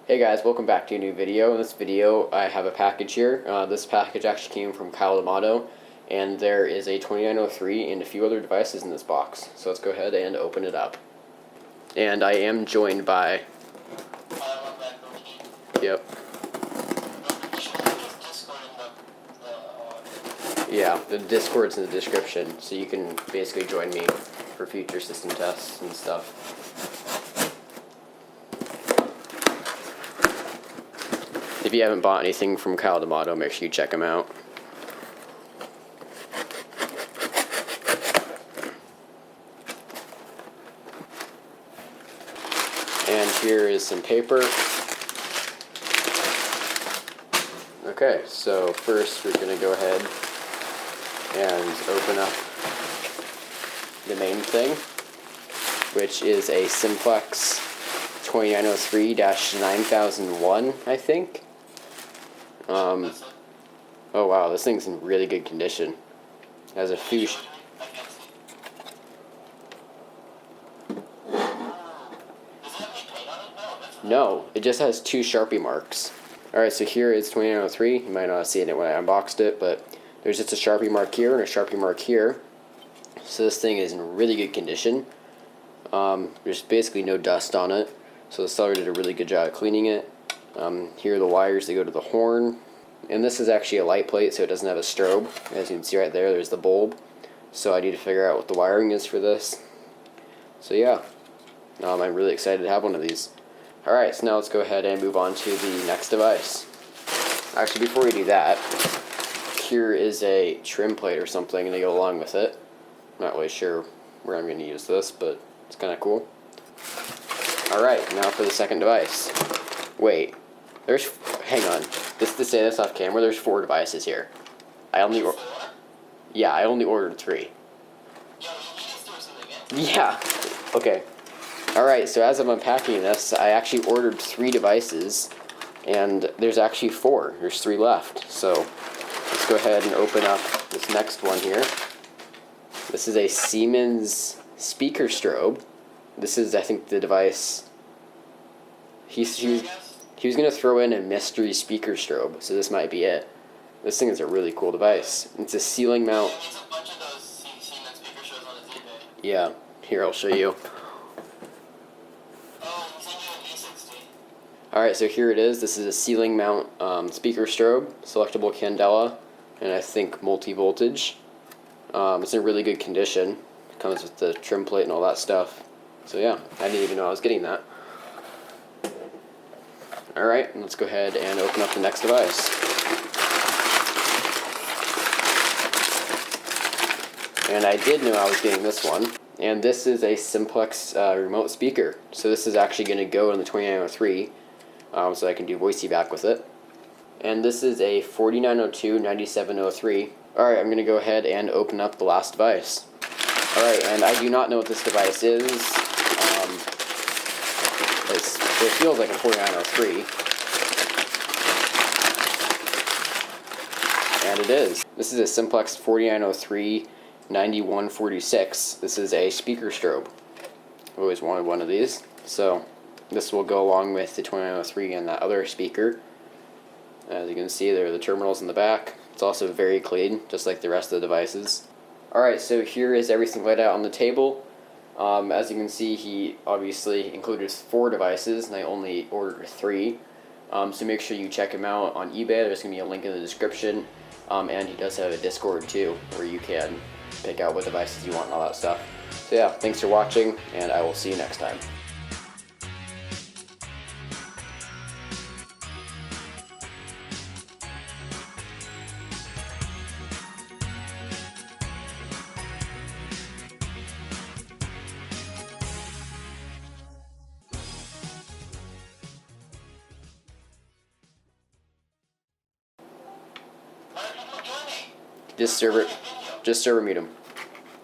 Hey guys, welcome back to a new video. In this video, I have a package here. This package actually came from Damato, and there is a 2903 and a few other devices in this box. So let's go ahead and open it up. And I am joined by... Yep. Yeah, the Discord's in the description, so you can basically join me for future system tests and stuff. If you haven't bought anything from Damato, make sure you check them out. And here is some paper. Okay, so first we're going to go ahead and open up the main thing, which is a simplex 2903-9001, I think. Oh wow, this thing's in really good condition. It has a few... No, it just has two Sharpie marks. Alright, so here is 2903. You might not have seen it when I unboxed it, but there's just a Sharpie mark here and a Sharpie mark here. So this thing is in really good condition. There's basically no dust on it, so the seller did a really good job of cleaning it. Here are the wires that go to the horn. And this is actually a light plate, so it doesn't have a strobe. As you can see right there, there's the bulb. So I need to figure out what the wiring is for this. So yeah, I'm really excited to have one of these. Alright, so now let's go ahead and move on to the next device. Actually, before we do that, here is a trim plate or something to go along with it. I'm not really sure where I'm going to use this, but it's kind of cool. Alright, now for the second device. Wait, hang on. Just to say this off camera, there's 4 devices here. I only ordered 3. Yeah, okay. Alright, so as I'm unpacking this, I actually ordered 3 devices, and there's actually 4. There's 3 left. So let's go ahead and open up this next one here. This is a Siemens speaker strobe. This is, I think, the device. He was going to throw in a mystery speaker strobe, so this might be it. This thing is a really cool device. It's a ceiling mount. Yeah, here I'll show you. Alright, so here it is. This is a ceiling mount speaker strobe, selectable candela, and I think multi-voltage. It's in really good condition. It comes with the trim plate and all that stuff. So yeah, I didn't even know I was getting that. Alright, let's go ahead and open up the next device. And I did know I was getting this one. And this is a simplex remote speaker. So this is actually going to go in the 2903, so I can do voice back with it. And this is a 4902-9703. Alright, I'm going to go ahead and open up the last device. Alright, and I do not know what this device is. It feels like a 4903. And it is. This is a simplex 4903-9146. This is a speaker strobe. I've always wanted one of these. So this will go along with the 2903 and that other speaker. As you can see, there are the terminals in the back. It's also very clean, just like the rest of the devices. Alright, so here is everything laid out on the table. As you can see, he obviously included 4 devices, and I only ordered 3. So make sure you check him out on eBay. There's going to be a link in the description. And he does have a Discord too, where you can pick out what devices you want and all that stuff. So yeah, thanks for watching, and I will see you next time. Just server mute him.